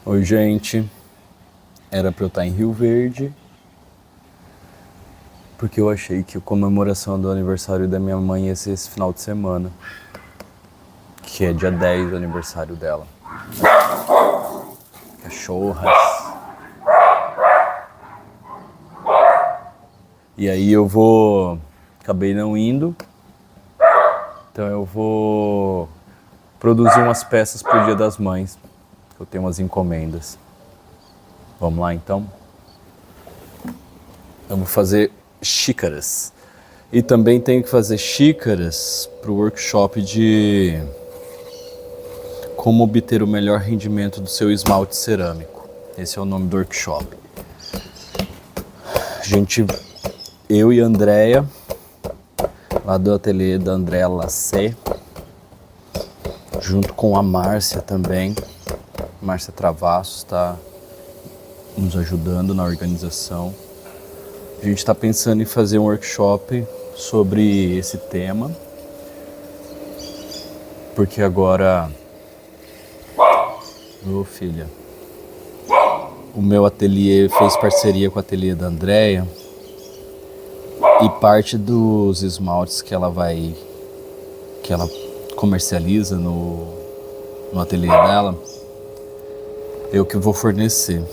Oi, gente. Era pra eu estar em Rio Verde, porque eu achei que a comemoração do aniversário da minha mãe ia ser esse final de semana, que é dia 10 do aniversário dela. Cachorras. E aí acabei não indo, então eu vou produzir umas peças pro Dia das Mães, que eu tenho umas encomendas. Vamos lá então? Eu vou fazer xícaras. E também tenho que fazer xícaras para o workshop de como obter o melhor rendimento do seu esmalte cerâmico. Esse é o nome do workshop. Eu e a Andrea, lá do ateliê da Andrea Lacé, junto com a Márcia também. Márcia Travassos está nos ajudando na organização. A gente está pensando em fazer um workshop sobre esse tema, porque agora, filha, o meu ateliê fez parceria com o ateliê da Andrea e parte dos esmaltes que ela comercializa no ateliê dela, eu que vou fornecer.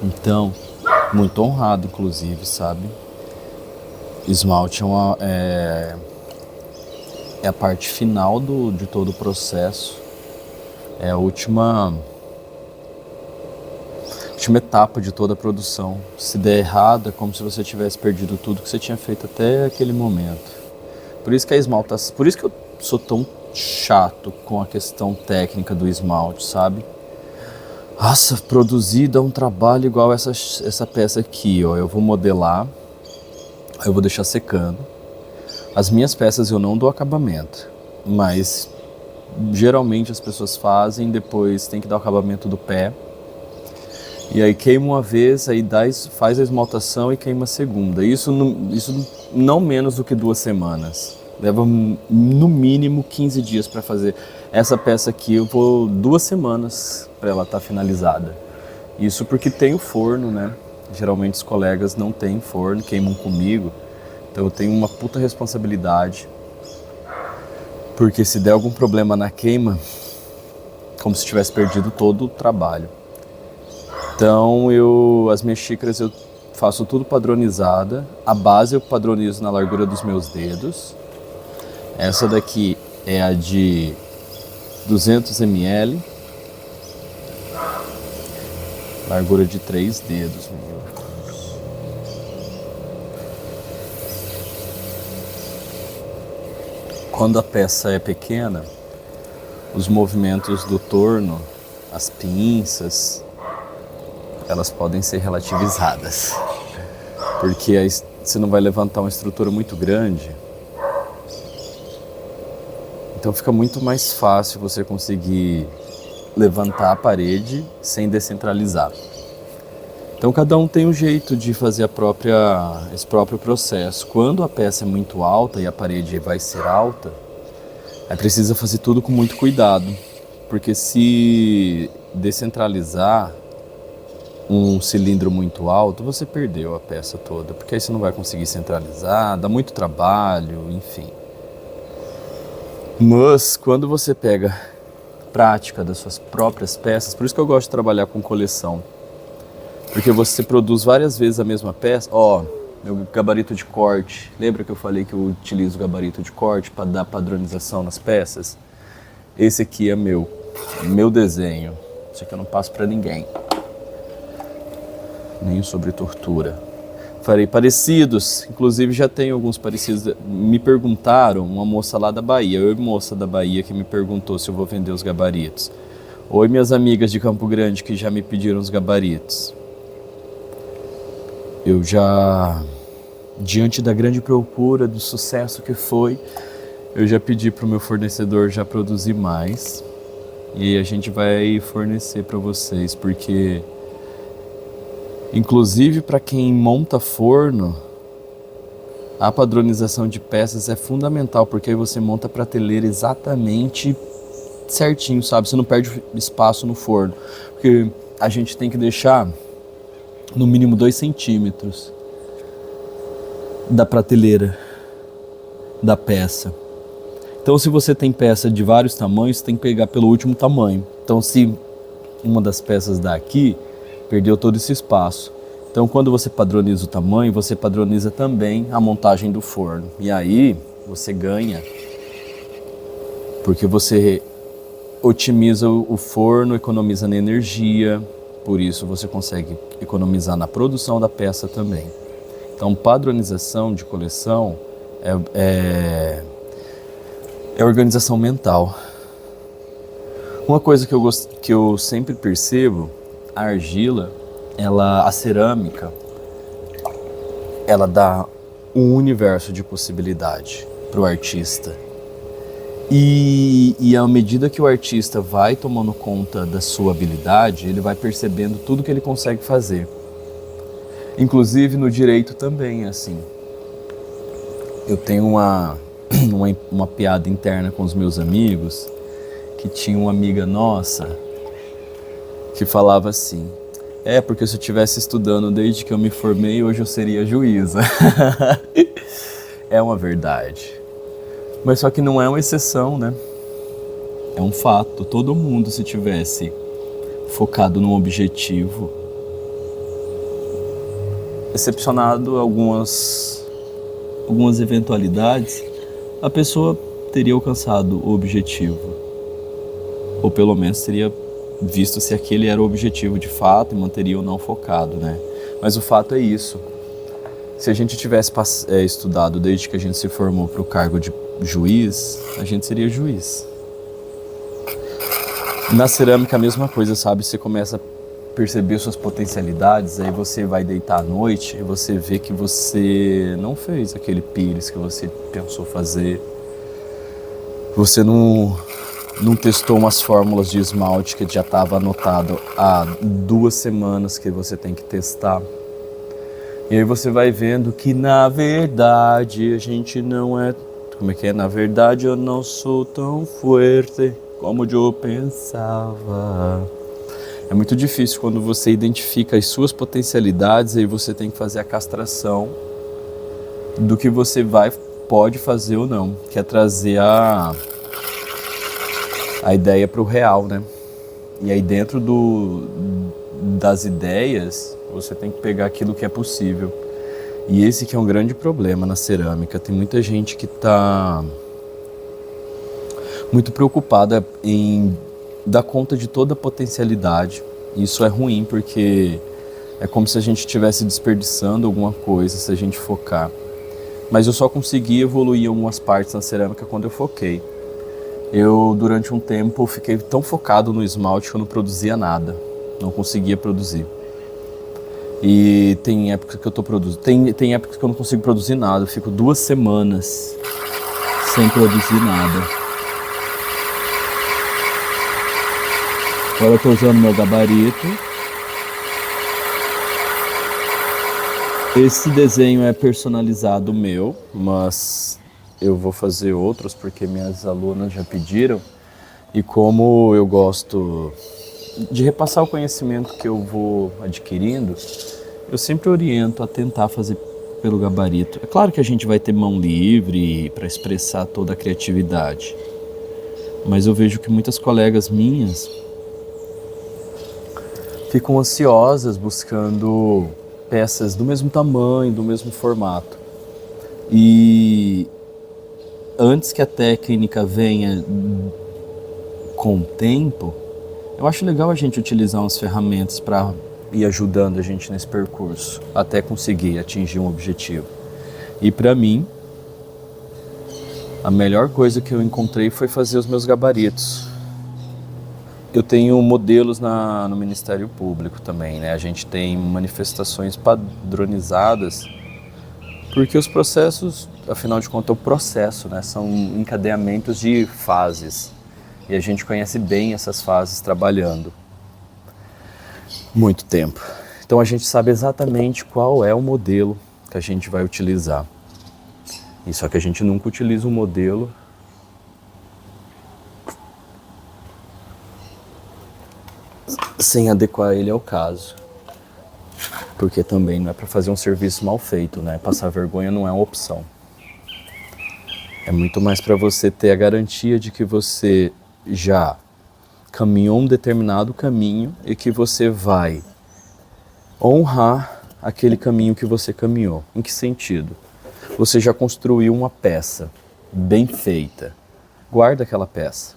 Então, muito honrado, inclusive, sabe? Esmalte é a parte final de todo o processo. É a última etapa de toda a produção. Se der errado, é como se você tivesse perdido tudo que você tinha feito até aquele momento. Por isso que por isso que eu sou tão chato com a questão técnica do esmalte, sabe? Nossa, produzir dá um trabalho igual essa peça aqui, ó. Eu vou modelar, eu vou deixar secando. As minhas peças eu não dou acabamento, mas geralmente as pessoas fazem, depois tem que dar o acabamento do pé. E aí queima uma vez, aí faz a esmaltação e queima a segunda. Isso não menos do que 2 semanas. Leva no mínimo 15 dias para fazer. Essa peça aqui eu vou 2 semanas para ela estar finalizada. Isso porque tem o forno, né? Geralmente os colegas não têm forno, queimam comigo. Então eu tenho uma puta responsabilidade. Porque se der algum problema na queima, como se tivesse perdido todo o trabalho. Então as minhas xícaras eu faço tudo padronizada. A base eu padronizo na largura dos meus dedos. Essa daqui é a de 200 ml. Largura de 3 dedos. Quando a peça é pequena, os movimentos do torno, as pinças, elas podem ser relativizadas. Porque aí você não vai levantar uma estrutura muito grande. Então fica muito mais fácil você conseguir levantar a parede sem descentralizar. Então cada um tem um jeito de fazer esse próprio processo. Quando a peça é muito alta e a parede vai ser alta, aí precisa fazer tudo com muito cuidado. Porque se descentralizar um cilindro muito alto, você perdeu a peça toda. Porque aí você não vai conseguir centralizar, dá muito trabalho, enfim. Mas quando você pega prática das suas próprias peças, por isso que eu gosto de trabalhar com coleção, porque você produz várias vezes a mesma peça. Meu gabarito de corte, lembra que eu falei que eu utilizo o gabarito de corte para dar padronização nas peças? Esse aqui é meu desenho, isso aqui eu não passo para ninguém, nem sobre tortura. Farei parecidos, inclusive já tenho alguns parecidos. Me perguntaram, uma moça lá da Bahia, moça da Bahia que me perguntou se eu vou vender os gabaritos. Oi, minhas amigas de Campo Grande que já me pediram os gabaritos. Eu já, diante da grande procura, do sucesso que foi, eu já pedi para o meu fornecedor já produzir mais. E a gente vai fornecer para vocês, porque inclusive para quem monta forno, a padronização de peças é fundamental, porque aí você monta a prateleira exatamente certinho, sabe? Você não perde espaço no forno. Porque a gente tem que deixar no mínimo 2 centímetros da prateleira da peça. Então, se você tem peça de vários tamanhos, você tem que pegar pelo último tamanho. Então, se uma das peças dá aqui, perdeu todo esse espaço. Então, quando você padroniza o tamanho, você padroniza também a montagem do forno. E aí, você ganha, porque você otimiza o forno, economiza na energia, por isso você consegue economizar na produção da peça também. Então, padronização de coleção é organização mental. Uma coisa que eu sempre percebo, a argila, a cerâmica, ela dá um universo de possibilidade para o artista. E à medida que o artista vai tomando conta da sua habilidade, ele vai percebendo tudo que ele consegue fazer. Inclusive no direito também, assim. Eu tenho uma piada interna com os meus amigos, que tinha uma amiga nossa que falava assim: porque se eu estivesse estudando desde que eu me formei, hoje eu seria juíza. É uma verdade. Mas só que não é uma exceção, né? É um fato. Todo mundo, se tivesse focado num objetivo, excepcionado algumas eventualidades, a pessoa teria alcançado o objetivo. Ou pelo menos teria visto se aquele era o objetivo de fato e manteria ou não focado, né? Mas o fato é isso. Se a gente tivesse estudado desde que a gente se formou para o cargo de juiz, a gente seria juiz. Na cerâmica a mesma coisa, sabe? Você começa a perceber suas potencialidades, aí você vai deitar à noite e você vê que você não fez aquele pires que você pensou fazer. Você não testou umas fórmulas de esmalte que já estava anotado há 2 semanas que você tem que testar. E aí você vai vendo que na verdade a gente não é... Como é que é? Na verdade eu não sou tão forte como eu pensava. É muito difícil quando você identifica as suas potencialidades, aí você tem que fazer a castração do que você pode fazer ou não. Que é trazer a ideia para o real, né? E aí dentro das ideias, você tem que pegar aquilo que é possível. E esse que é um grande problema na cerâmica. Tem muita gente que está muito preocupada em dar conta de toda a potencialidade. Isso é ruim porque é como se a gente estivesse desperdiçando alguma coisa se a gente focar. Mas eu só consegui evoluir em algumas partes na cerâmica quando eu foquei. Eu, durante um tempo, fiquei tão focado no esmalte que eu não produzia nada. Não conseguia produzir. E tem épocas que eu tô produzindo. Tem épocas que eu não consigo produzir nada. Eu fico 2 semanas sem produzir nada. Agora eu tô usando meu gabarito. Esse desenho é personalizado meu, mas eu vou fazer outros porque minhas alunas já pediram. E como eu gosto de repassar o conhecimento que eu vou adquirindo, eu sempre oriento a tentar fazer pelo gabarito. É claro que a gente vai ter mão livre para expressar toda a criatividade, mas eu vejo que muitas colegas minhas ficam ansiosas buscando peças do mesmo tamanho, do mesmo formato. E antes que a técnica venha com o tempo, eu acho legal a gente utilizar umas ferramentas para ir ajudando a gente nesse percurso, até conseguir atingir um objetivo. E para mim, a melhor coisa que eu encontrei foi fazer os meus gabaritos. Eu tenho modelos no Ministério Público também, né? A gente tem manifestações padronizadas, porque os processos, afinal de contas, é o processo, né? São encadeamentos de fases. E a gente conhece bem essas fases trabalhando muito tempo. Então a gente sabe exatamente qual é o modelo que a gente vai utilizar. E só que a gente nunca utiliza um modelo sem adequar ele ao caso. Porque também não é para fazer um serviço mal feito, né? Passar vergonha não é uma opção. É muito mais para você ter a garantia de que você já caminhou um determinado caminho e que você vai honrar aquele caminho que você caminhou. Em que sentido? Você já construiu uma peça bem feita. Guarda aquela peça.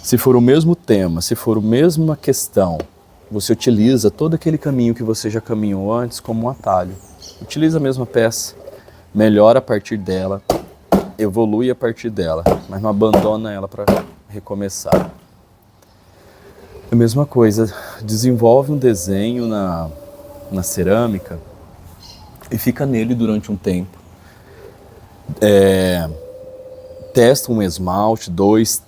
Se for o mesmo tema, se for a mesma questão, você utiliza todo aquele caminho que você já caminhou antes como um atalho. Utiliza a mesma peça, melhora a partir dela, evolui a partir dela, mas não abandona ela para recomeçar. A mesma coisa, desenvolve um desenho na cerâmica e fica nele durante um tempo. Testa um esmalte, 2,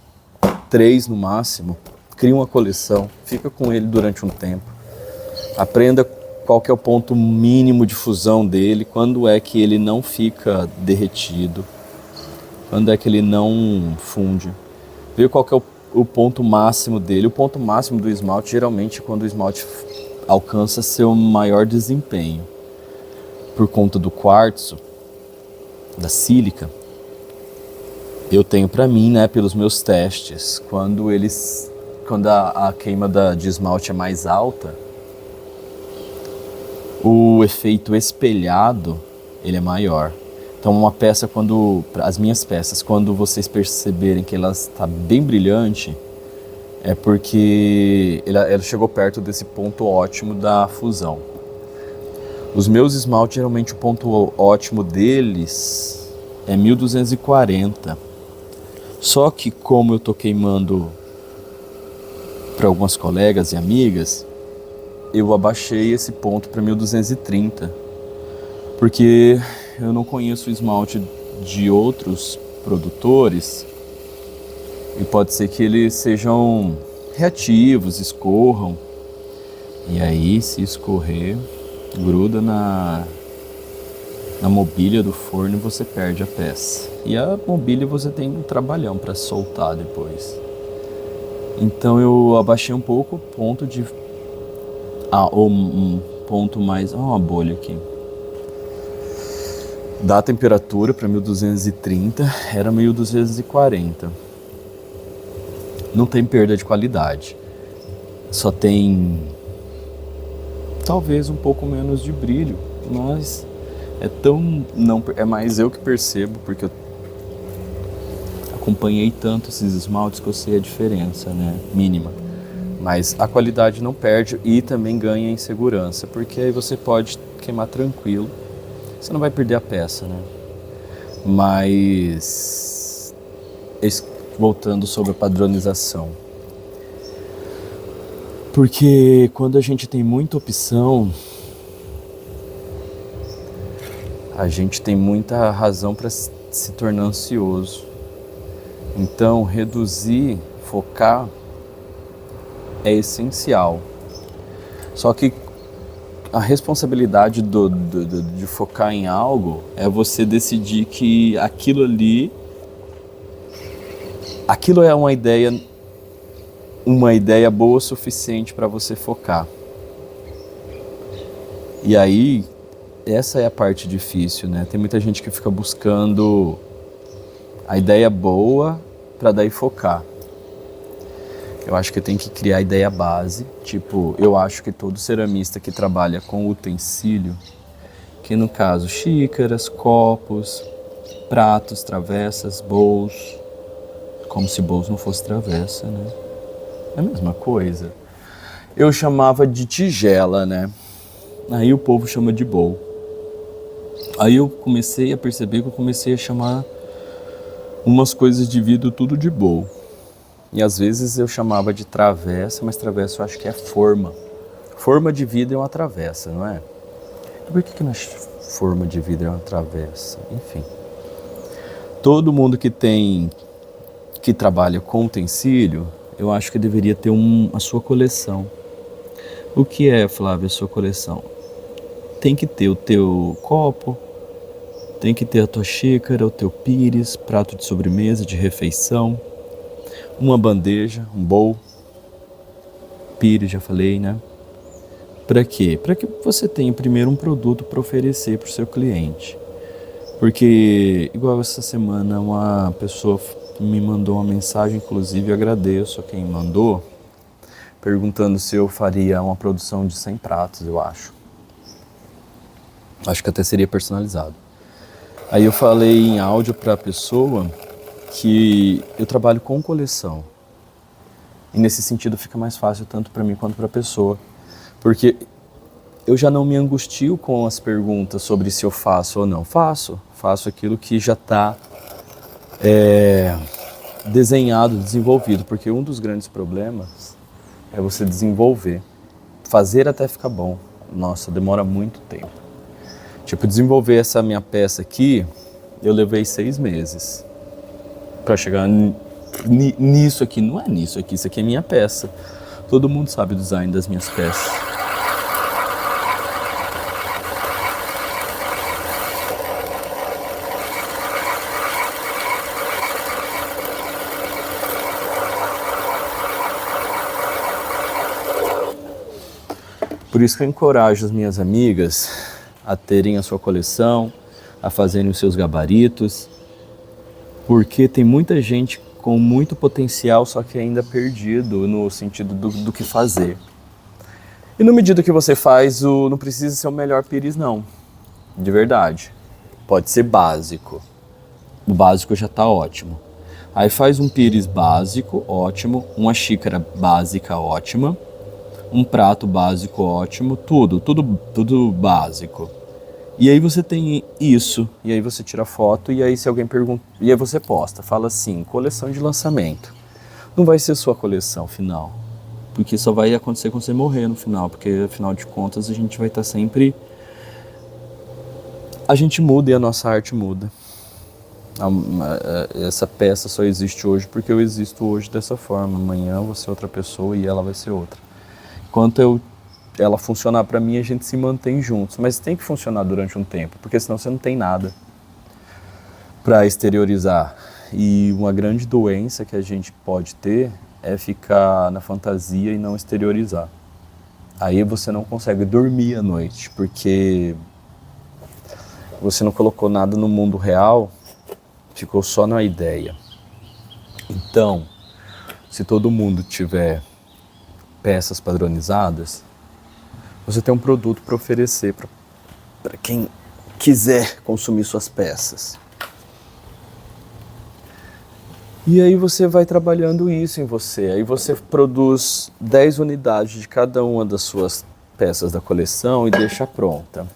3 no máximo, cria uma coleção, fica com ele durante um tempo. Aprenda qual que é o ponto mínimo de fusão dele, quando é que ele não fica derretido, quando é que ele não funde. Vê qual que é o ponto máximo dele. O ponto máximo do esmalte, geralmente, quando o esmalte alcança seu maior desempenho. Por conta do quartzo, da sílica, eu tenho para mim, né, pelos meus testes, quando a queima de esmalte é mais alta, o efeito espelhado ele é maior. Então uma peça, as minhas peças, quando vocês perceberem que ela está bem brilhante, é porque ela chegou perto desse ponto ótimo da fusão. Os meus esmaltes, geralmente o ponto ótimo deles é 1240. Só que como eu estou queimando para algumas colegas e amigas, eu abaixei esse ponto para 1230. Porque eu não conheço o esmalte de outros produtores e pode ser que eles sejam reativos, escorram. E aí, se escorrer, gruda na mobília do forno e você perde a peça. E a mobília você tem um trabalhão para soltar depois. Então eu abaixei um pouco o ponto de... um ponto mais... uma bolha aqui. Da temperatura para 1230 era 1240. Não tem perda de qualidade. Só tem talvez um pouco menos de brilho, mas é mais eu que percebo, porque eu acompanhei tanto esses esmaltes que eu sei a diferença, né, mínima. Mas a qualidade não perde e também ganha em segurança, porque aí você pode queimar tranquilo. Você não vai perder a peça, né? Mas voltando sobre a padronização. Porque quando a gente tem muita opção, a gente tem muita razão para se tornar ansioso. Então, reduzir, focar é essencial. Só que a responsabilidade de focar em algo é você decidir que aquilo é uma ideia boa o suficiente para você focar. E aí, essa é a parte difícil, né? Tem muita gente que fica buscando a ideia boa para daí focar. Eu acho que tem que criar a ideia base. Tipo, eu acho que todo ceramista que trabalha com utensílio, que no caso xícaras, copos, pratos, travessas, bowls, como se bowls não fosse travessa, né? É a mesma coisa. Eu chamava de tigela, né? Aí o povo chama de bowl. Aí eu comecei a perceber que eu comecei a chamar umas coisas de vidro tudo de bowl. E às vezes eu chamava de travessa, mas travessa eu acho que é forma. Forma de vidro é uma travessa, não é? Por que não é forma de vidro é uma travessa? Enfim. Todo mundo que trabalha com utensílio, eu acho que deveria ter a sua coleção. O que é, Flávio, a sua coleção? Tem que ter o teu copo, tem que ter a tua xícara, o teu pires, prato de sobremesa, de refeição, uma bandeja, um bowl. Pires, já falei, né? Para quê? Para que você tenha primeiro um produto para oferecer para o seu cliente. Porque, igual essa semana, uma pessoa me mandou uma mensagem, inclusive eu agradeço a quem mandou, perguntando se eu faria uma produção de 100 pratos, eu acho. Acho que até seria personalizado. Aí eu falei em áudio para a pessoa que eu trabalho com coleção. E nesse sentido fica mais fácil tanto para mim quanto para a pessoa. Porque eu já não me angustio com as perguntas sobre se eu faço ou não. Faço aquilo que já está desenhado, desenvolvido. Porque um dos grandes problemas é você desenvolver. Fazer até ficar bom. Nossa, demora muito tempo. Tipo, desenvolver essa minha peça aqui, eu levei 6 meses. Para chegar nisso aqui. Não é nisso aqui, isso aqui é minha peça. Todo mundo sabe o design das minhas peças. Por isso que eu encorajo as minhas amigas a terem a sua coleção, a fazerem os seus gabaritos, porque tem muita gente com muito potencial, só que ainda perdido no sentido do que fazer. E na medida que você faz, não precisa ser o melhor pires não, de verdade. Pode ser básico, o básico já está ótimo. Aí faz um pires básico, ótimo, uma xícara básica, ótima, um prato básico ótimo, tudo básico. E aí você tem isso, e aí você tira foto, e aí se alguém pergunta, e aí você posta, fala assim, coleção de lançamento. Não vai ser sua coleção final, porque só vai acontecer quando você morrer no final, porque afinal de contas a gente vai estar sempre... A gente muda e a nossa arte muda. Essa peça só existe hoje porque eu existo hoje dessa forma. Amanhã eu vou ser outra pessoa e ela vai ser outra. Enquanto ela funcionar para mim, a gente se mantém juntos. Mas tem que funcionar durante um tempo, porque senão você não tem nada para exteriorizar. E uma grande doença que a gente pode ter é ficar na fantasia e não exteriorizar. Aí você não consegue dormir à noite, porque você não colocou nada no mundo real, ficou só na ideia. Então, se todo mundo tiver peças padronizadas, você tem um produto para oferecer para quem quiser consumir suas peças. E aí você vai trabalhando isso em você. Aí você produz 10 unidades de cada uma das suas peças da coleção e deixa pronta.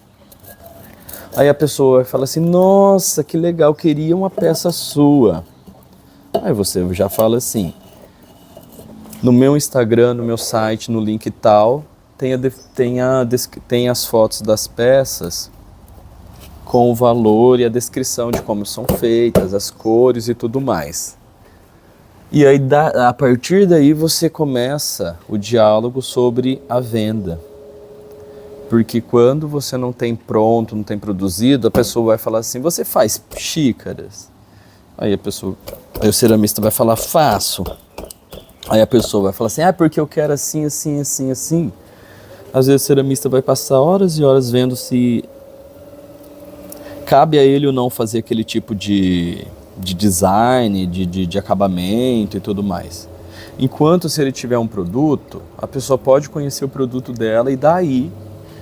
Aí a pessoa fala assim, nossa, que legal, queria uma peça sua. Aí você já fala assim, no meu Instagram, no meu site, no link e tal, tem as fotos das peças com o valor e a descrição de como são feitas, as cores e tudo mais. E aí, a partir daí, você começa o diálogo sobre a venda. Porque quando você não tem pronto, não tem produzido, a pessoa vai falar assim, você faz xícaras? Aí o ceramista vai falar, faço. Aí a pessoa vai falar assim, porque eu quero assim, assim, assim, assim. Às vezes o ceramista vai passar horas e horas vendo se cabe a ele ou não fazer aquele tipo de design, de acabamento e tudo mais. Enquanto se ele tiver um produto, a pessoa pode conhecer o produto dela e daí,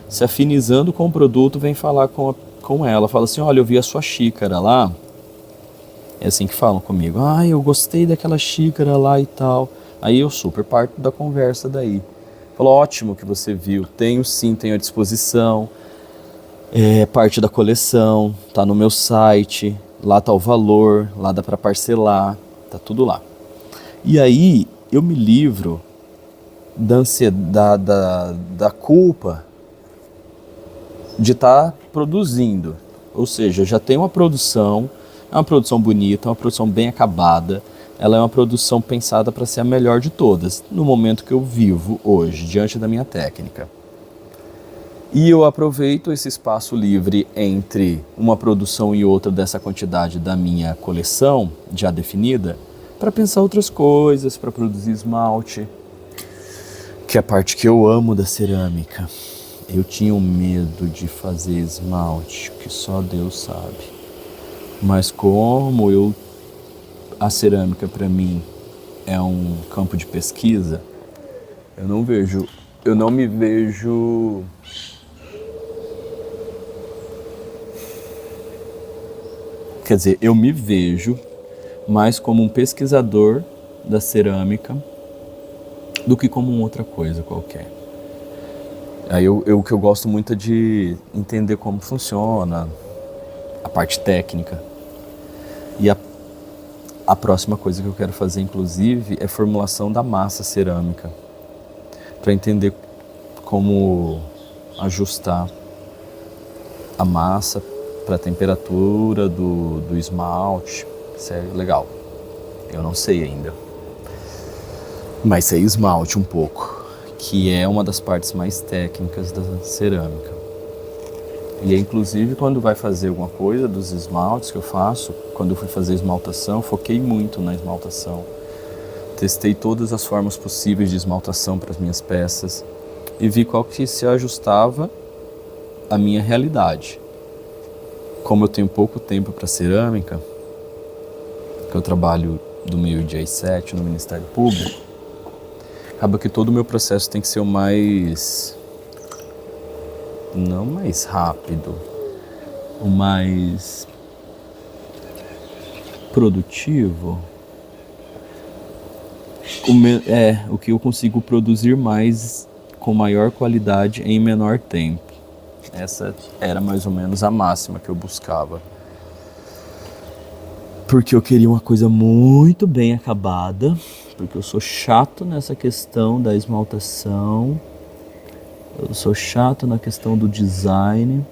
se afinizando com o produto, vem falar com ela. Fala assim, olha, eu vi a sua xícara lá. É assim que falam comigo. Eu gostei daquela xícara lá e tal. Aí eu super parto da conversa daí. Falo, ótimo que você viu. Tenho sim, tenho à disposição. É parte da coleção, tá no meu site. Lá tá o valor, lá dá para parcelar, tá tudo lá. E aí eu me livro da ansiedade, da culpa de estar produzindo. Ou seja, já tem uma produção, é uma produção bonita, uma produção bem acabada, ela é uma produção pensada para ser a melhor de todas, no momento que eu vivo hoje, diante da minha técnica. E eu aproveito esse espaço livre entre uma produção e outra dessa quantidade da minha coleção, já definida, para pensar outras coisas, para produzir esmalte, que é a parte que eu amo da cerâmica. Eu tinha um medo de fazer esmalte, que só Deus sabe. Mas como a cerâmica para mim é um campo de pesquisa, eu não me vejo quer dizer, eu me vejo mais como um pesquisador da cerâmica do que como uma outra coisa qualquer. Aí o que eu gosto muito é de entender como funciona a parte técnica. E a próxima coisa que eu quero fazer, inclusive, é formulação da massa cerâmica, para entender como ajustar a massa para a temperatura do esmalte. Isso é legal. Eu não sei ainda, mas sei esmalte um pouco, que é uma das partes mais técnicas da cerâmica. E inclusive quando vai fazer alguma coisa dos esmaltes que eu faço, quando eu fui fazer esmaltação, foquei muito na esmaltação. Testei todas as formas possíveis de esmaltação para as minhas peças e vi qual que se ajustava à minha realidade. Como eu tenho pouco tempo para cerâmica, que eu trabalho do meio-dia às 7 no Ministério Público, acaba que todo o meu processo tem que ser o mais... não mais rápido, o mais produtivo, o que eu consigo produzir mais com maior qualidade em menor tempo. Essa era mais ou menos a máxima que eu buscava. Porque eu queria uma coisa muito bem acabada, porque eu sou chato nessa questão da esmaltação, eu sou chato na questão do design,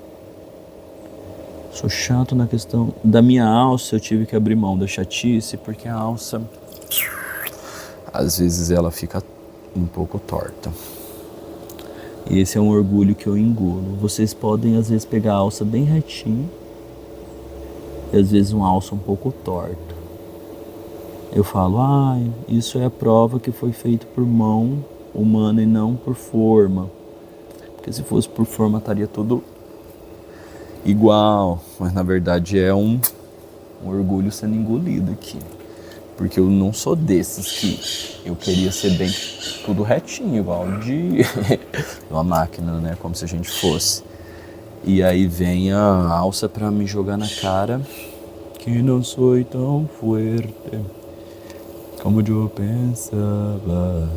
sou chato na questão da minha alça. Eu tive que abrir mão da chatice, porque a alça, às vezes ela fica um pouco torta. E esse é um orgulho que eu engulo. Vocês podem às vezes pegar a alça bem retinha e às vezes uma alça um pouco torta. Eu falo, isso é a prova que foi feito por mão humana e não por forma. Porque se fosse por forma estaria tudo igual. Mas na verdade é um orgulho sendo engolido aqui. Porque eu não sou desses que eu queria ser bem tudo retinho, igual de uma máquina, né? Como se a gente fosse. E aí vem a alça pra me jogar na cara que não sou tão forte como eu pensava.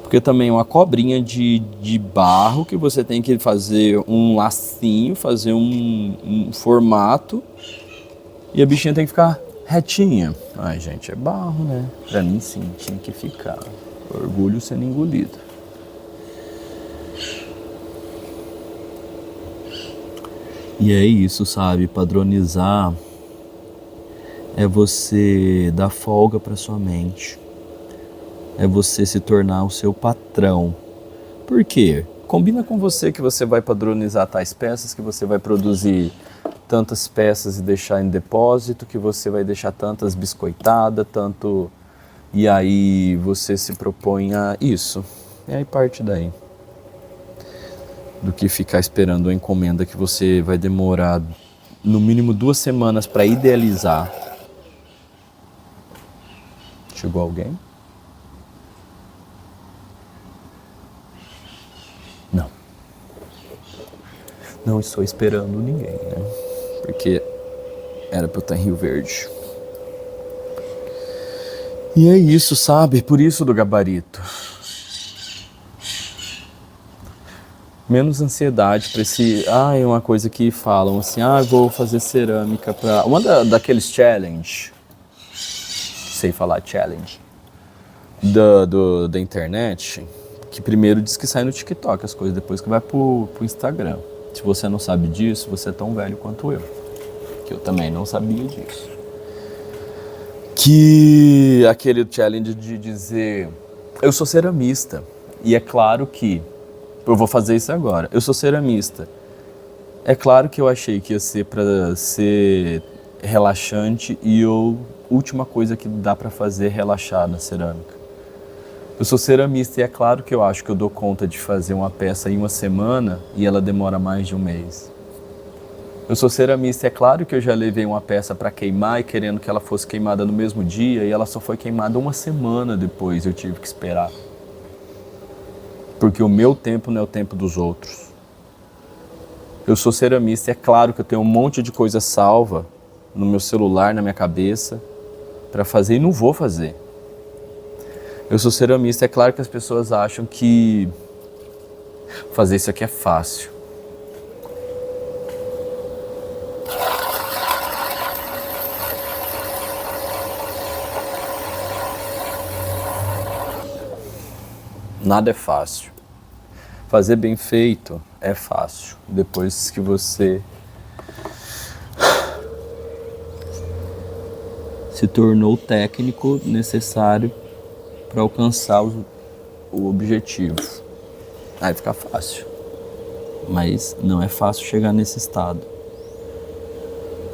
Porque também é uma cobrinha de barro que você tem que fazer um lacinho, fazer um formato. E a bichinha tem que ficar retinha. Ai, gente, é barro, né? Pra mim, sim, tinha que ficar. Orgulho sendo engolido. E é isso, sabe? Padronizar é você dar folga pra sua mente. É você se tornar o seu patrão. Por quê? Combina com você que você vai padronizar tais peças, que você vai produzir tantas peças e deixar em depósito, que você vai deixar tantas biscoitadas, tanto... E aí você se propõe a isso. E aí parte daí. Do que ficar esperando uma encomenda que você vai demorar no mínimo 2 semanas para idealizar. Chegou alguém? Não. Não estou esperando ninguém, né? Porque era pra eu estar em Rio Verde. E é isso, sabe? Por isso do gabarito. Menos ansiedade pra esse... é uma coisa que falam assim, vou fazer cerâmica pra... Uma daqueles challenge, sei falar challenge, da internet, que primeiro diz que sai no TikTok as coisas, depois que vai pro Instagram. Se você não sabe disso, você é tão velho quanto eu. Que eu também não sabia disso. Que aquele challenge de dizer, eu sou ceramista. E é claro que, eu vou fazer isso agora, eu sou ceramista. É claro que eu achei que ia ser pra ser relaxante e última coisa que dá pra fazer é relaxar na cerâmica. Eu sou ceramista e é claro que eu acho que eu dou conta de fazer uma peça em uma semana e ela demora mais de um mês. Eu sou ceramista e é claro que eu já levei uma peça para queimar e querendo que ela fosse queimada no mesmo dia e ela só foi queimada uma semana depois, eu tive que esperar. Porque o meu tempo não é o tempo dos outros. Eu sou ceramista e é claro que eu tenho um monte de coisa salva no meu celular, na minha cabeça, para fazer e não vou fazer. Eu sou ceramista, é claro que as pessoas acham que fazer isso aqui é fácil. Nada é fácil. Fazer bem feito é fácil. Depois que você se tornou o técnico necessário para alcançar o objetivo. Aí fica fácil. Mas não é fácil chegar nesse estado.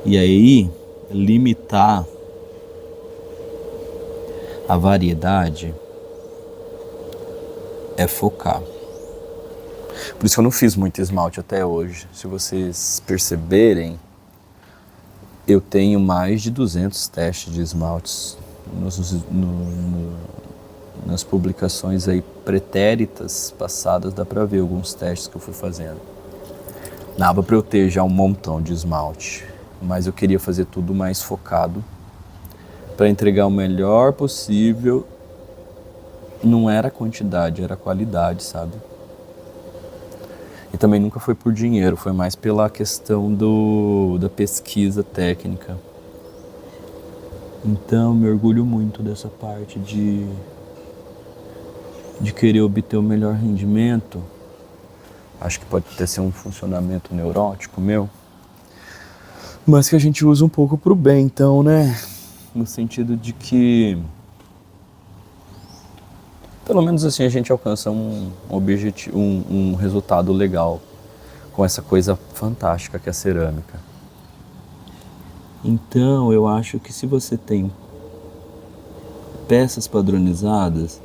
E aí, limitar a variedade é focar. Por isso que eu não fiz muito esmalte até hoje. Se vocês perceberem, eu tenho mais de 200 testes de esmaltes nas publicações aí pretéritas passadas, dá pra ver alguns testes que eu fui fazendo. Dava pra eu ter já um montão de esmalte, mas eu queria fazer tudo mais focado para entregar o melhor possível. Não era a quantidade, era a qualidade, sabe? E também nunca foi por dinheiro, foi mais pela questão da pesquisa técnica. Então, me orgulho muito dessa parte de querer obter o melhor rendimento. Acho que pode até ser um funcionamento neurótico meu, mas que a gente usa um pouco pro bem, então, né? No sentido de que, pelo menos assim, a gente alcança um objetivo, um resultado legal com essa coisa fantástica que é a cerâmica. Então, eu acho que se você tem peças padronizadas,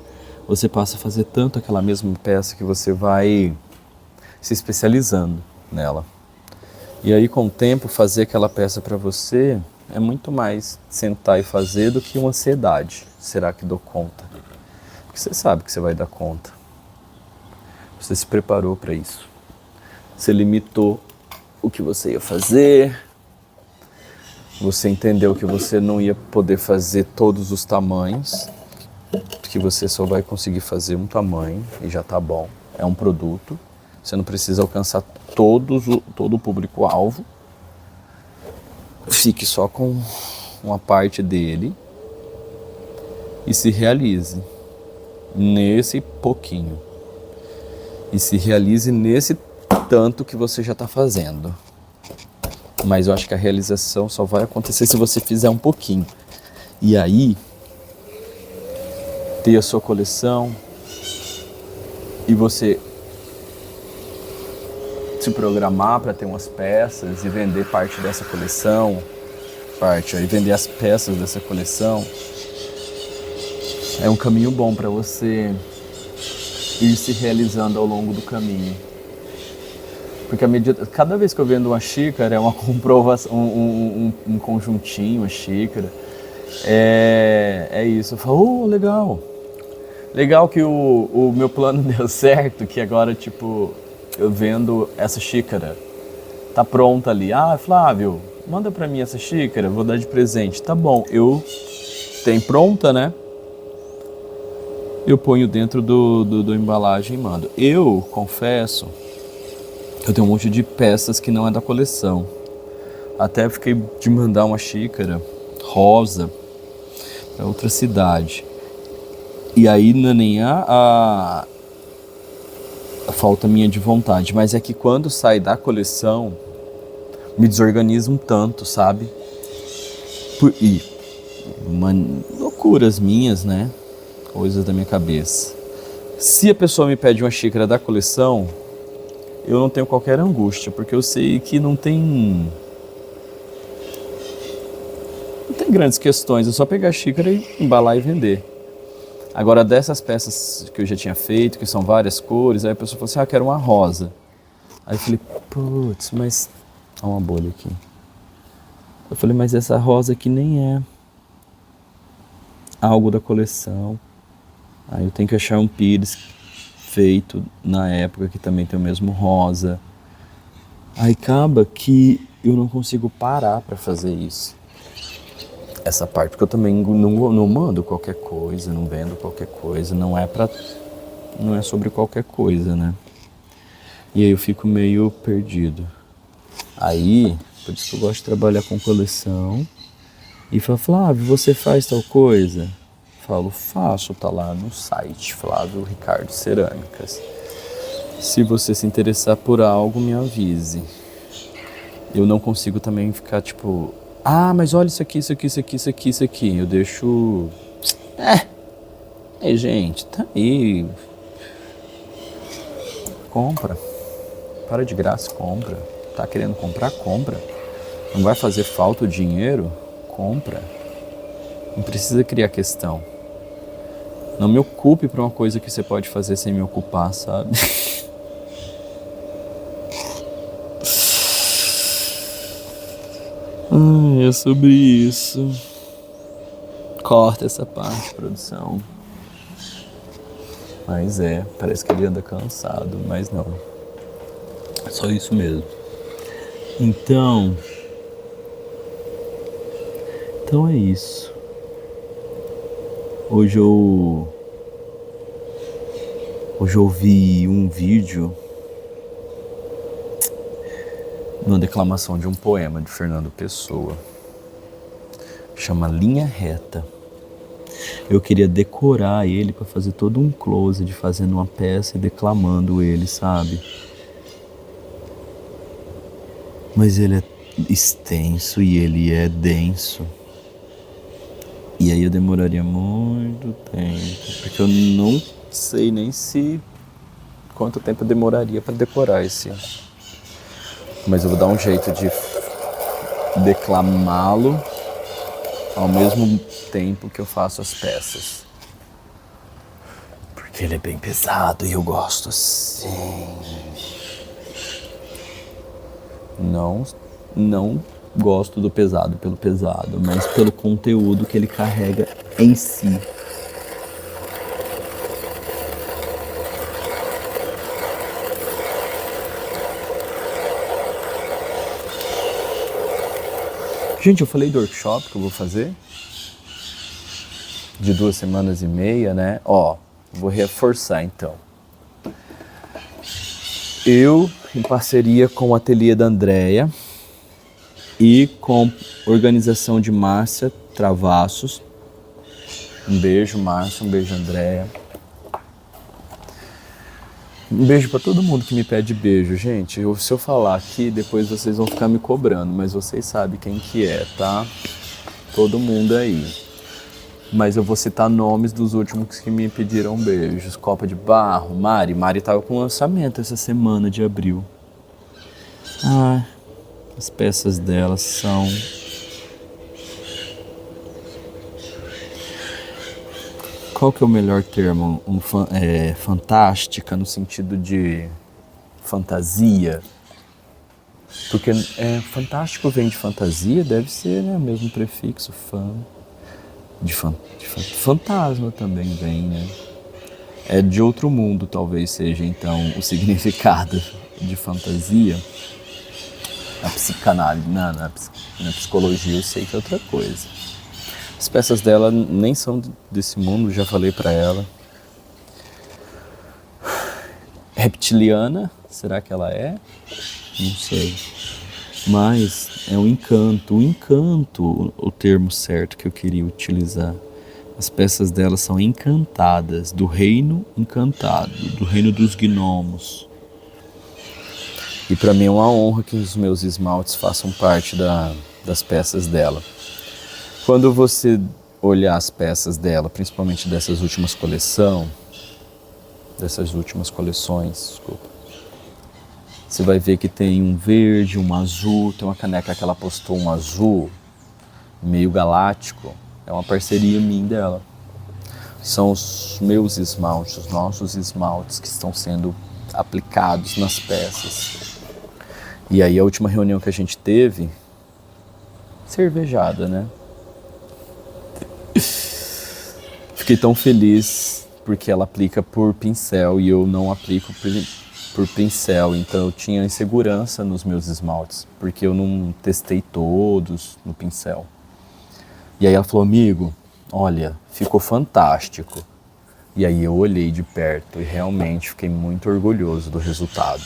você passa a fazer tanto aquela mesma peça que você vai se especializando nela. E aí, com o tempo, fazer aquela peça para você é muito mais sentar e fazer do que uma ansiedade. Será que dou conta? Porque você sabe que você vai dar conta. Você se preparou para isso. Você limitou o que você ia fazer. Você entendeu que você não ia poder fazer todos os tamanhos, que você só vai conseguir fazer um tamanho e já tá bom. É um produto. Você não precisa alcançar todo o público-alvo. Fique só com uma parte dele e se realize nesse pouquinho. E se realize nesse tanto que você já está fazendo. Mas eu acho que a realização só vai acontecer se você fizer um pouquinho. E aí, ter a sua coleção e você se programar para ter umas peças e vender parte dessa coleção, e vender as peças dessa coleção, é um caminho bom para você ir se realizando ao longo do caminho. Porque cada vez que eu vendo uma xícara, é uma comprovação, um conjuntinho, uma xícara, é isso. Eu falo, legal. Legal que o meu plano deu certo, que agora, tipo, eu vendo essa xícara, tá pronta ali. Flávio, manda pra mim essa xícara, vou dar de presente. Tá bom, eu tenho pronta, né? Eu ponho dentro do embalagem e mando. Eu confesso que eu tenho um monte de peças que não é da coleção. Até fiquei de mandar uma xícara rosa para outra cidade. E aí não é nem a falta minha de vontade, mas é que quando sai da coleção, me desorganiza um tanto, sabe? E loucuras minhas, né? Coisas da minha cabeça. Se a pessoa me pede uma xícara da coleção, eu não tenho qualquer angústia, porque eu sei que não tem grandes questões, é só pegar a xícara e embalar e vender. Agora, dessas peças que eu já tinha feito, que são várias cores, aí a pessoa falou assim, quero uma rosa. Aí eu falei, putz, mas... Olha uma bolha aqui. Eu falei, mas essa rosa aqui nem é algo da coleção. Aí eu tenho que achar um pires feito na época que também tem o mesmo rosa. Aí acaba que eu não consigo parar para fazer isso. Essa parte, porque eu também não mando qualquer coisa, não vendo qualquer coisa, não é sobre qualquer coisa, né? E aí eu fico meio perdido. Aí, por isso que eu gosto de trabalhar com coleção. E fala, Flávio, você faz tal coisa? Falo, faço, tá lá no site, Flávio Ricardo Cerâmicas. Se você se interessar por algo, me avise. Eu não consigo também ficar tipo, mas olha isso aqui, isso aqui, isso aqui, isso aqui, isso aqui. Eu deixo... gente, tá aí. Compra. Para de graça, compra. Tá querendo comprar? Compra. Não vai fazer falta o dinheiro? Compra. Não precisa criar questão. Não me ocupe para uma coisa que você pode fazer sem me ocupar, sabe? É sobre isso. Corta essa parte, produção. Mas parece que ele anda cansado, mas não. É só isso mesmo. Então é isso. Hoje eu vi um vídeo, uma declamação de um poema de Fernando Pessoa. Chama Linha Reta. Eu queria decorar ele para fazer todo um close de fazendo uma peça e declamando ele, sabe? Mas ele é extenso e ele é denso. E aí eu demoraria muito tempo, porque eu não sei nem quanto tempo eu demoraria para decorar esse. Mas eu vou dar um jeito de declamá-lo ao mesmo tempo que eu faço as peças. Porque ele é bem pesado e eu gosto assim. Não gosto do pesado pelo pesado, mas pelo conteúdo que ele carrega em si. Gente, eu falei do workshop que eu vou fazer de 2 semanas e meia, né? Vou reforçar então. Eu, em parceria com o ateliê da Andréia e com a organização de Márcia Travassos. Um beijo, Márcia, um beijo, Andréia. Um beijo pra todo mundo que me pede beijo, gente. Se eu falar aqui, depois vocês vão ficar me cobrando, mas vocês sabem quem que é, tá? Todo mundo aí. Mas eu vou citar nomes dos últimos que me pediram beijos. Copa de Barro, Mari tava com lançamento essa semana de abril. As peças dela são... Qual que é o melhor termo? Fantástica no sentido de fantasia? Porque fantástico vem de fantasia, deve ser, né, o mesmo prefixo, fantasma também vem, né? É de outro mundo, talvez seja então o significado de fantasia. Na psicanálise, na psicologia eu sei que é outra coisa. As peças dela nem são desse mundo, já falei pra ela. Reptiliana, será que ela é? Não sei. Mas é um encanto, o termo certo que eu queria utilizar. As peças dela são encantadas, do reino encantado, do reino dos gnomos. E para mim é uma honra que os meus esmaltes façam parte das peças dela. Quando você olhar as peças dela, principalmente dessas últimas coleções, você vai ver que tem um verde, um azul, tem uma caneca que ela postou um azul, meio galáctico, é uma parceria minha dela. são os meus esmaltes, os nossos esmaltes que estão sendo aplicados nas peças. E aí a última reunião que a gente teve, cervejada, né? Fiquei tão feliz porque ela aplica por pincel e eu não aplico por pincel, então eu tinha insegurança nos meus esmaltes, porque eu não testei todos no pincel. E aí ela falou, amigo, olha, ficou fantástico. E aí eu olhei de perto e realmente fiquei muito orgulhoso do resultado.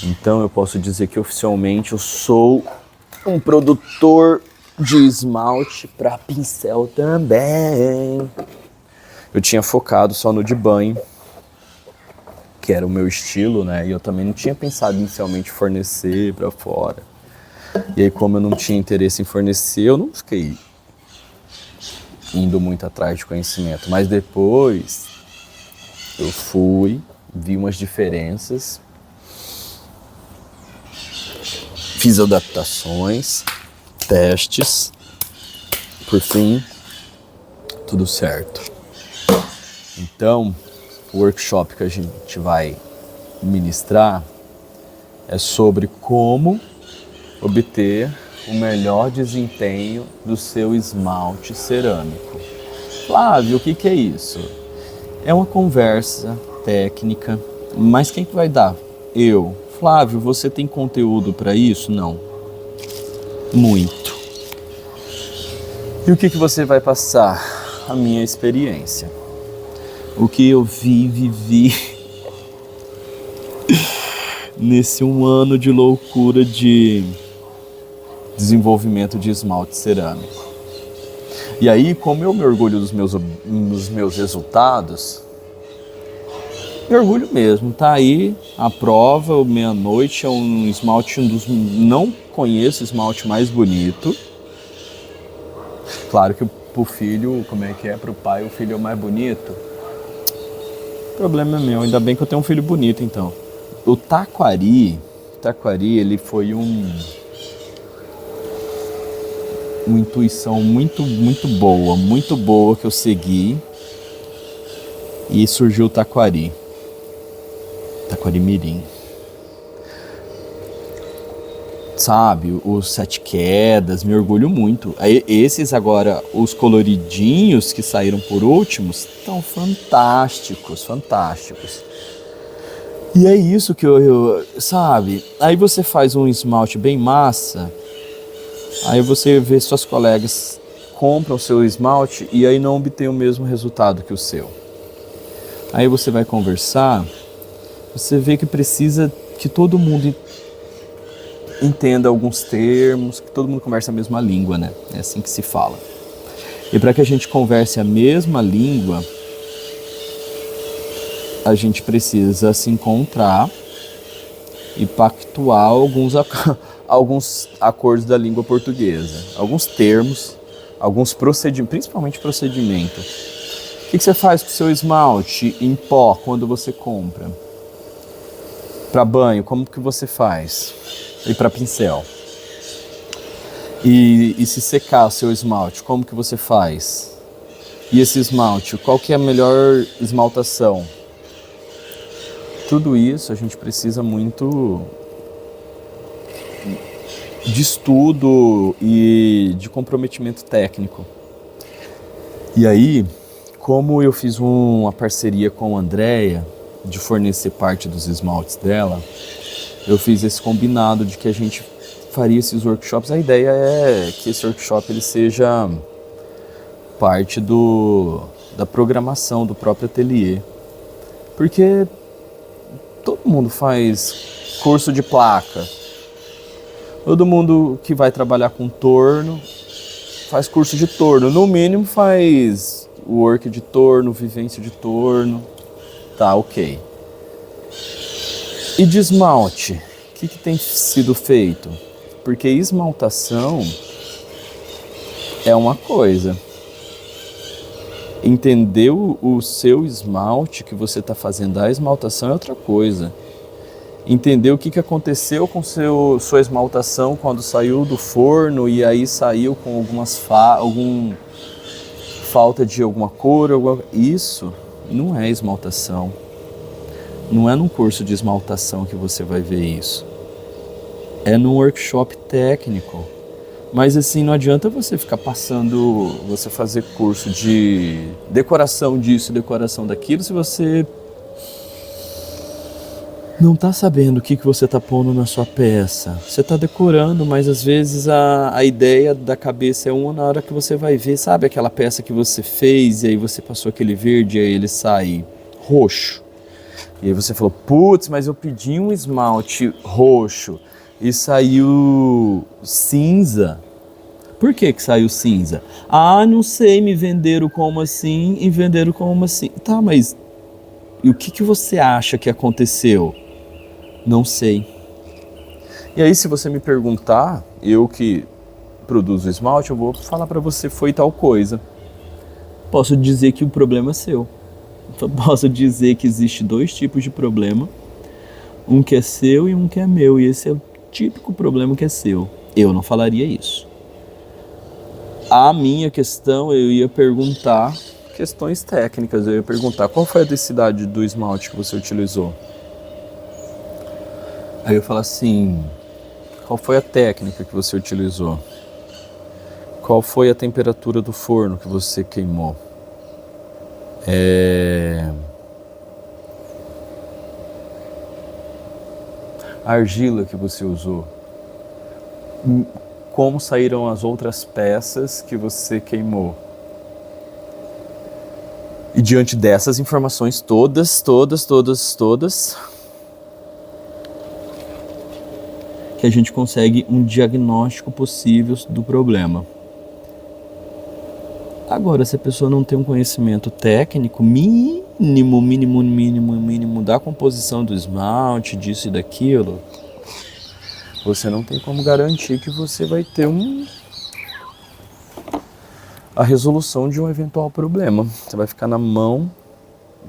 Então eu posso dizer que oficialmente eu sou um produtor de esmalte para pincel também. Eu tinha focado só no de banho, que era o meu estilo, né? E eu também não tinha pensado inicialmente em fornecer para fora. E aí, como eu não tinha interesse em fornecer, eu não fiquei indo muito atrás de conhecimento. Mas depois eu fui, vi umas diferenças, fiz adaptações, testes, por fim, tudo certo. Então, o workshop que a gente vai ministrar é sobre como obter o melhor desempenho do seu esmalte cerâmico. Flávio, o que é isso? É uma conversa técnica, mas quem que vai dar? Eu. Flávio, você tem conteúdo para isso? Não. Muito. E o que você vai passar? A minha experiência. O que eu vivi nesse 1 ano de loucura de desenvolvimento de esmalte cerâmico. E aí, como eu me orgulho dos meus resultados, me orgulho mesmo, tá aí a prova, o Meia-Noite é um esmalte, não conheço esmalte mais bonito. Claro que pro filho, como é que é, pro pai o filho é o mais bonito. O problema é meu, ainda bem que eu tenho um filho bonito então. O Taquari, ele foi uma intuição muito boa que eu segui e surgiu o Taquari Mirim. Sabe, os 7 quedas, me orgulho muito. Esses agora, os coloridinhos que saíram por últimos, estão fantásticos. E é isso que sabe, aí você faz um esmalte bem massa, aí você vê suas colegas compram o seu esmalte e aí não obtém o mesmo resultado que o seu. Aí você vai conversar, você vê que precisa que todo mundo entenda alguns termos, que todo mundo converse a mesma língua, né? É assim que se fala. E para que a gente converse a mesma língua, a gente precisa se encontrar e pactuar alguns acordos da língua portuguesa, alguns termos, alguns procedimentos, principalmente procedimento. O que você faz com o seu esmalte em pó quando você compra? Para banho, como que você faz? E para pincel? E se secar o seu esmalte, como que você faz? E esse esmalte, qual que é a melhor esmaltação? Tudo isso a gente precisa muito de estudo e de comprometimento técnico. E aí, como eu fiz uma parceria com a Andrea de fornecer parte dos esmaltes dela, eu fiz esse combinado de que a gente faria esses workshops. A ideia é que esse workshop ele seja parte da programação do próprio ateliê. Porque todo mundo faz curso de placa. Todo mundo que vai trabalhar com torno faz curso de torno. No mínimo faz work de torno, vivência de torno. Tá, ok. E de esmalte, o que tem sido feito? Porque esmaltação é uma coisa. Entender o seu esmalte que você está fazendo a esmaltação é outra coisa. Entender o que aconteceu com sua esmaltação quando saiu do forno e aí saiu com algum falta de alguma cor, isso não é esmaltação. Não é num curso de esmaltação que você vai ver isso. É num workshop técnico. Mas assim, não adianta você ficar passando, você fazer curso de decoração disso, decoração daquilo, se você não tá sabendo o que você tá pondo na sua peça. Você tá decorando, mas às vezes a ideia da cabeça é uma, na hora que você vai ver, sabe aquela peça que você fez e aí você passou aquele verde e aí ele sai roxo. E aí você falou, putz, mas eu pedi um esmalte roxo e saiu cinza. Por que saiu cinza? Ah, não sei, me venderam como assim e venderam como assim. Tá, mas e o que você acha que aconteceu? Não sei. E aí se você me perguntar, eu que produzo esmalte, eu vou falar pra você, foi tal coisa. Posso dizer que o problema é seu. Posso dizer que existe 2 tipos de problema. Um que é seu e um que é meu. E esse é o típico problema que é seu. Eu não falaria isso. A minha questão, eu ia perguntar questões técnicas. Eu ia perguntar qual foi a densidade do esmalte que você utilizou. Aí eu falo assim, qual foi a técnica que você utilizou? Qual foi a temperatura do forno que você queimou? A argila que você usou? Como saíram as outras peças que você queimou? E diante dessas informações todas, que a gente consegue um diagnóstico possível do problema. Agora, se a pessoa não tem um conhecimento técnico mínimo da composição do esmalte, disso e daquilo, você não tem como garantir que você vai ter a resolução de um eventual problema. Você vai ficar na mão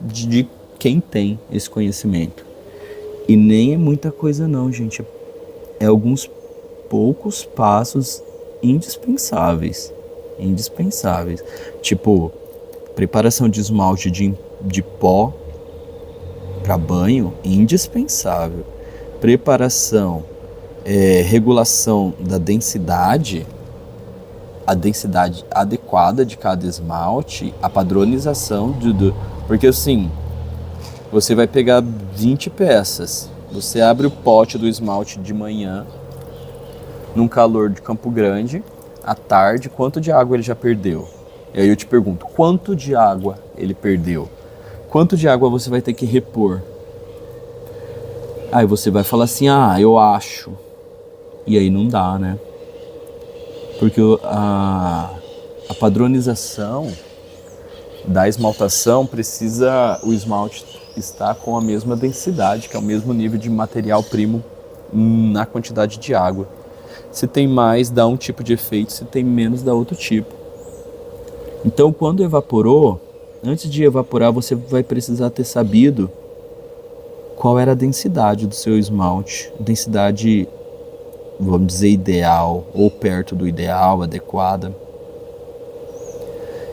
de quem tem esse conhecimento. E nem é muita coisa não, gente. É alguns poucos passos indispensáveis. Tipo, preparação de esmalte de pó para banho, indispensável. Preparação, regulação da densidade, a densidade adequada de cada esmalte, a padronização porque assim, você vai pegar 20 peças, você abre o pote do esmalte de manhã, num calor de Campo Grande, à tarde, quanto de água ele já perdeu? E aí eu te pergunto, quanto de água ele perdeu? Quanto de água você vai ter que repor? Aí você vai falar assim, eu acho. E aí não dá, né? Porque a padronização da esmaltação precisa o esmalte estar com a mesma densidade, que é o mesmo nível de material primo na quantidade de água. Se tem mais, dá um tipo de efeito, se tem menos, dá outro tipo. Então, quando evaporou, antes de evaporar, você vai precisar ter sabido qual era a densidade do seu esmalte. Densidade, vamos dizer, ideal, ou perto do ideal, adequada.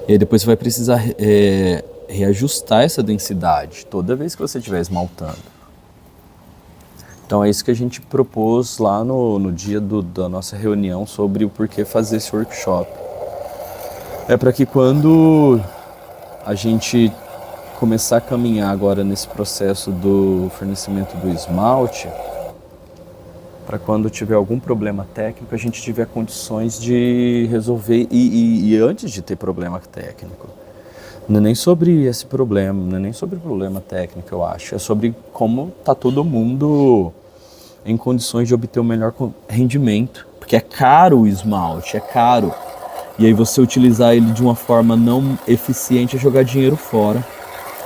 E aí depois você vai precisar reajustar essa densidade toda vez que você estiver esmaltando. Então é isso que a gente propôs lá no dia da nossa reunião sobre o porquê fazer esse workshop. É para que quando a gente começar a caminhar agora nesse processo do fornecimento do esmalte, para quando tiver algum problema técnico, a gente tiver condições de resolver e antes de ter problema técnico. Não é nem sobre esse problema, não é nem sobre problema técnico, eu acho. É sobre como tá todo mundo em condições de obter o melhor rendimento. Porque é caro o esmalte, é caro. E aí você utilizar ele de uma forma não eficiente é jogar dinheiro fora.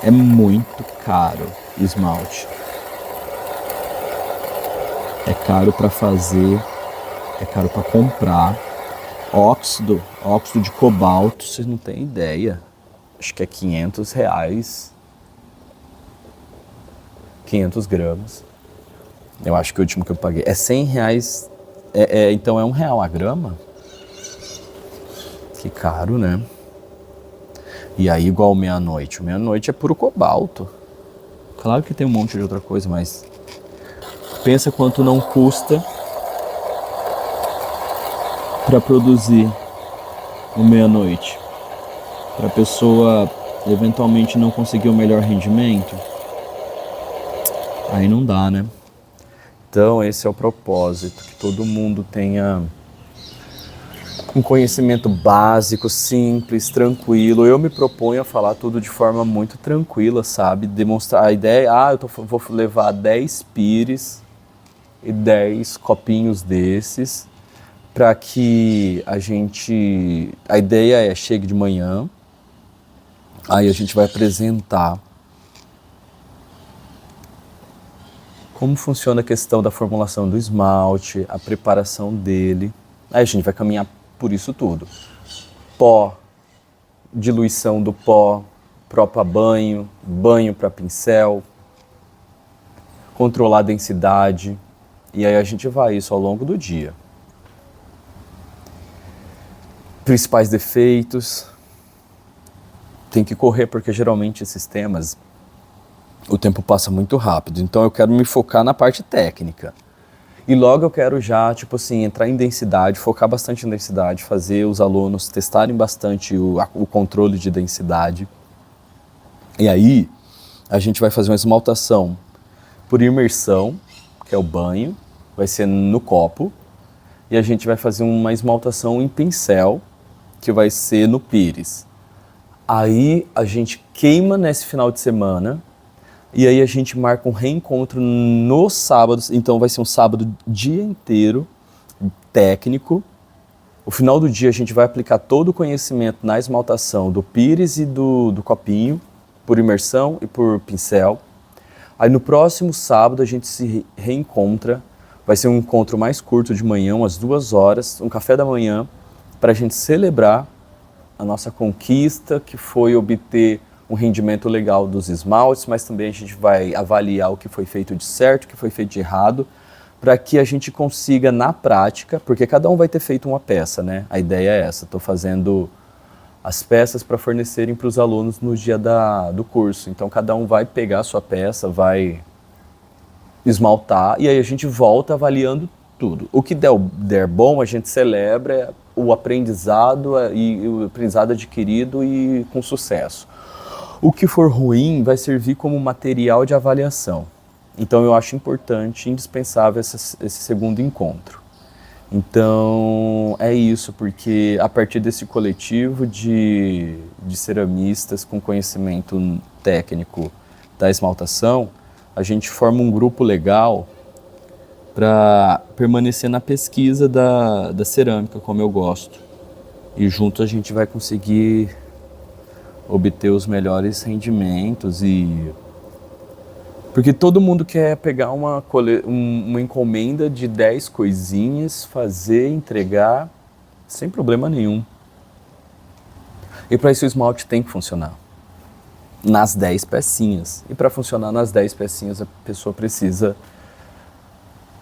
É muito caro esmalte. É caro para fazer, é caro para comprar. Óxido de cobalto, vocês não têm ideia. Acho que é R$500, 500 gramas. Eu acho que o último que eu paguei é R$100. Então é R$1 a grama? Que caro, né? E aí igual meia-noite. O meia-noite é puro cobalto. Claro que tem um monte de outra coisa, mas pensa quanto não custa para produzir o meia-noite. Para a pessoa eventualmente não conseguir o melhor rendimento. Aí não dá, né? Então esse é o propósito, que todo mundo tenha um conhecimento básico, simples, tranquilo. Eu me proponho a falar tudo de forma muito tranquila, sabe? Demonstrar a ideia, vou levar 10 pires e 10 copinhos desses, para que a ideia é, chegue de manhã, aí a gente vai apresentar como funciona a questão da formulação do esmalte, a preparação dele. Aí a gente vai caminhar por isso tudo. Pó, diluição do pó, para banho, banho para pincel, controlar a densidade. E aí a gente vai isso ao longo do dia. Principais defeitos. Tem que correr porque geralmente esses temas, o tempo passa muito rápido. Então eu quero me focar na parte técnica. E logo eu quero já, tipo assim, entrar em densidade, focar bastante em densidade, fazer os alunos testarem bastante o controle de densidade. E aí, a gente vai fazer uma esmaltação por imersão, que é o banho, vai ser no copo. E a gente vai fazer uma esmaltação em pincel, que vai ser no pires. Aí a gente queima nesse final de semana. E aí a gente marca um reencontro no sábado, então vai ser um sábado dia inteiro, técnico. O final do dia a gente vai aplicar todo o conhecimento na esmaltação do pires e do copinho, por imersão e por pincel. Aí no próximo sábado a gente se reencontra, vai ser um encontro mais curto de manhã, umas 2 horas, um café da manhã, para a gente celebrar a nossa conquista, que foi obter um rendimento legal dos esmaltes, mas também a gente vai avaliar o que foi feito de certo, o que foi feito de errado, para que a gente consiga na prática, porque cada um vai ter feito uma peça, né? A ideia é essa, estou fazendo as peças para fornecerem para os alunos no dia do curso. Então cada um vai pegar a sua peça, vai esmaltar e aí a gente volta avaliando tudo. O que der bom, a gente celebra o aprendizado e o aprendizado adquirido e com sucesso. O que for ruim vai servir como material de avaliação. Então eu acho importante, indispensável esse segundo encontro. Então é isso, porque a partir desse coletivo de ceramistas com conhecimento técnico da esmaltação, a gente forma um grupo legal para permanecer na pesquisa da cerâmica, como eu gosto. E junto a gente vai conseguir obter os melhores rendimentos porque todo mundo quer pegar uma encomenda de 10 coisinhas, fazer, entregar, sem problema nenhum. E para isso o esmalte tem que funcionar nas 10 pecinhas. E para funcionar nas 10 pecinhas, a pessoa precisa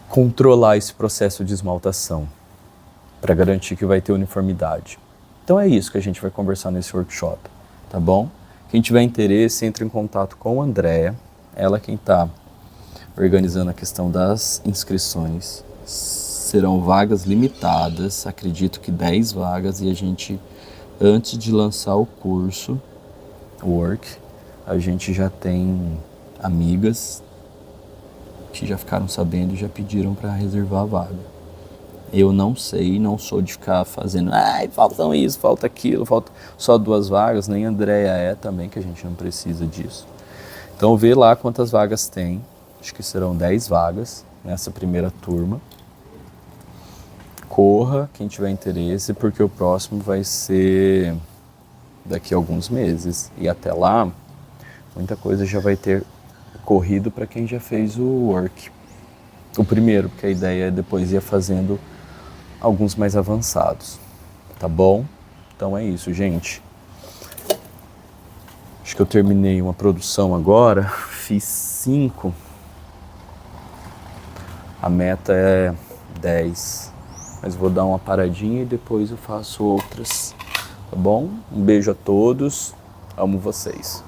controlar esse processo de esmaltação, para garantir que vai ter uniformidade. Então é isso que a gente vai conversar nesse workshop. Tá bom? Quem tiver interesse, entre em contato com a Andréa. Ela quem está organizando a questão das inscrições. Serão vagas limitadas, acredito que 10 vagas, e a gente, antes de lançar o curso, Work, a gente já tem amigas que já ficaram sabendo e já pediram para reservar a vaga. Eu não sei, não sou de ficar fazendo, faltam isso, falta aquilo, falta só 2 vagas, nem a Andréa é também, que a gente não precisa disso. Então vê lá quantas vagas tem, acho que serão 10 vagas nessa primeira turma. Corra, quem tiver interesse, porque o próximo vai ser daqui a alguns meses. E até lá, muita coisa já vai ter corrido para quem já fez o work. O primeiro, porque a ideia é depois ir fazendo alguns mais avançados, tá bom? Então é isso, gente. Acho que eu terminei uma produção agora, fiz 5. A meta é 10, mas vou dar uma paradinha e depois eu faço outras, tá bom? Um beijo a todos Amo vocês.